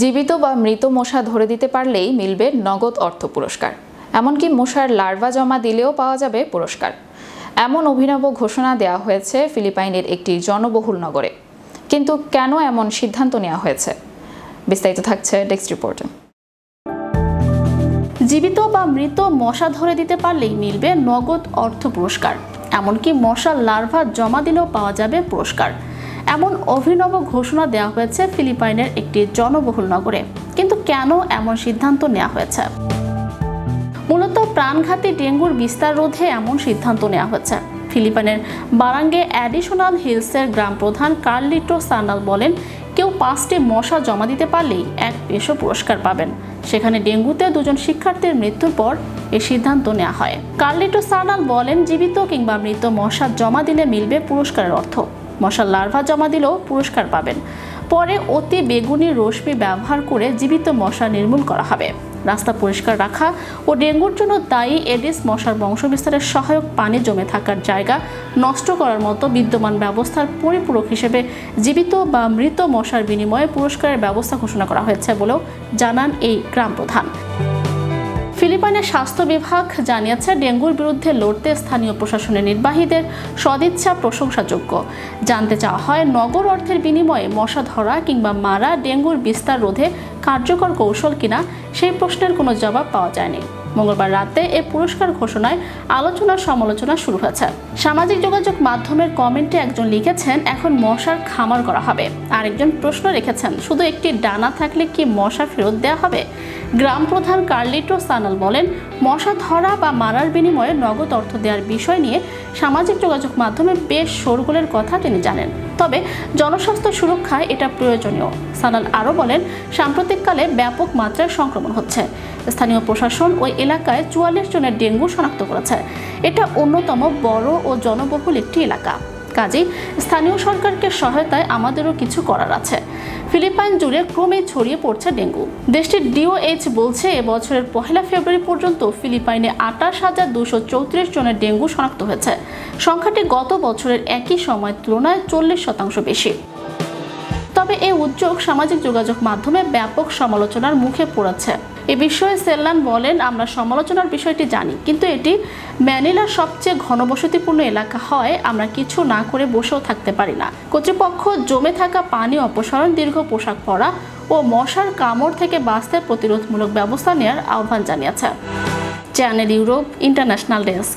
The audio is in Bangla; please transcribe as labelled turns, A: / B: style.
A: জীবিত বা মৃত মশা ধরে দিতে পারলেই মিলবে নগদ অর্থ পুরস্কার। এমনকি মশার লার্ভা জমা দিলেও পাওয়া যাবে পুরস্কার। এমন অভিনব ঘোষণা দেওয়া হয়েছে ফিলিপাইনের একটি জনবহুল নগরে। কিন্তু কেন এমন সিদ্ধান্ত নেওয়া হয়েছে, বিস্তারিত থাকছে ডেস্ক রিপোর্টে।
B: জীবিত বা মৃত মশা ধরে দিতে পারলেই মিলবে নগদ অর্থ পুরস্কার। এমনকি মশার লার্ভা জমা দিলেও পাওয়া যাবে পুরস্কার। এমন অভিনব ঘোষণা দেওয়া হয়েছে ফিলিপাইনের একটি জনবহুল নগরে। কিন্তু কেন এমন সিদ্ধান্ত নেওয়া হয়েছে? মূলত প্রাণঘাতী ডেঙ্গুর বিস্তার রোধে এমন সিদ্ধান্ত নেওয়া হয়েছে। ফিলিপাইনের বারাঙ্গে অ্যাডিশনাল হিলসের গ্রাম প্রধান কার্লিটো সার্নাল বলেন, কেউ 5টি মশা জমা দিতে পারলেই 1 পেসো পুরস্কার পাবেন। সেখানে ডেঙ্গুতে 2জন শিক্ষার্থীর মৃত্যুর পর এই সিদ্ধান্ত নেওয়া হয়। কার্লিটো সার্নাল বলেন, জীবিত কিংবা মৃত মশা জমা দিলে মিলবে পুরস্কারের অর্থ। মশার লার্ভা জমা দিলেও পুরস্কার পাবেন। পরে অতি বেগুনি রশ্মি ব্যবহার করে জীবিত মশা নির্মূল করা হবে। রাস্তা পরিষ্কার রাখা ও ডেঙ্গুর জন্য দায়ী এডিস মশার বংশবিস্তারের সহায়ক পানি জমে থাকার জায়গা নষ্ট করার মতো বিদ্যমান ব্যবস্থার পরিপূরক হিসেবে জীবিত বা মৃত মশার বিনিময়ে পুরস্কারের ব্যবস্থা ঘোষণা করা হয়েছে বলেও জানান এই গ্রাম প্রধান। ফিলিপাইনের স্বাস্থ্য বিভাগ জানিয়েছে, ডেঙ্গুর বিরুদ্ধে লড়তে স্থানীয় প্রশাসনের নির্বাহীদের সদিচ্ছা প্রশংসাযোগ্য। জানতে চাওয়া হয়, নগদ অর্থের বিনিময়ে মশা ধরা কিংবা মারা ডেঙ্গুর বিস্তার রোধে কার্যকর কৌশল কিনা সেই প্রশ্নের কোনো জবাব পাওয়া যায়নি। মঙ্গলবার রাতে এই পুরস্কার ঘোষণায় আলোচনা সমালোচনা শুরু হয়েছে। সামাজিক যোগাযোগ মাধ্যমের কমেন্টে একজন লিখেছেন, এখন মশার খামার করা হবে। আরেকজন প্রশ্ন রেখেছেন, শুধু একটি ডানা থাকলে কি মশা ফেরত দেওয়া হবে? গ্রাম প্রধান কার্লিটো সার্নাল বলেন, মশা ধরা বা মারার বিনিময়ে নগদ অর্থ দেওয়ার বিষয় নিয়ে সামাজিক যোগাযোগ মাধ্যমে বেশ শোরগোলের কথা তিনি জানেন। তবে জনস্বাস্থ্য সুরক্ষায় এটা প্রয়োজনীয়। সার্নাল আরও বলেন, সাম্প্রতিককালে ব্যাপক মাত্রায় সংক্রমণ হচ্ছে। স্থানীয় প্রশাসন ওই এলাকায় 44 জনের ডেঙ্গু শনাক্ত করেছে। এটা অন্যতম বড় ও জনবহুল একটি এলাকা। কাজেই স্থানীয় সরকারকে সহায়তায় আমাদেরও কিছু করার আছে। ফিলিপাইন জুড়ে ক্রমেই ছড়িয়ে পড়ছে ডেঙ্গু। দেশটির DOH বলছে, এবছরের 1 ফেব্রুয়ারি পর্যন্ত ফিলিপাইনে 28,234 জনের ডেঙ্গু শনাক্ত হয়েছে। সংখ্যাটি গত বছরের একই সময়ের তুলনায় 40% বেশি। তবে এই উদ্যোগ সামাজিক যোগাযোগ মাধ্যমে ব্যাপক সমালোচনার মুখে পড়েছে। এ বিষয়ে সেল্লান বলেন, আমরা সমালোচনার বিষয়টি জানি, কিন্তু এটি ম্যানিলার সবচেয়ে ঘনবসতিপূর্ণ এলাকা হয় আমরা কিছু না করে বসেও থাকতে পারি না। কর্তৃপক্ষ জমে থাকা পানি অপসারণ, দীর্ঘ পোশাক পরা ও মশার কামড় থেকে বাঁচতে প্রতিরোধমূলক ব্যবস্থা নেওয়ার আহ্বান জানিয়েছে। Channel Europe international desk.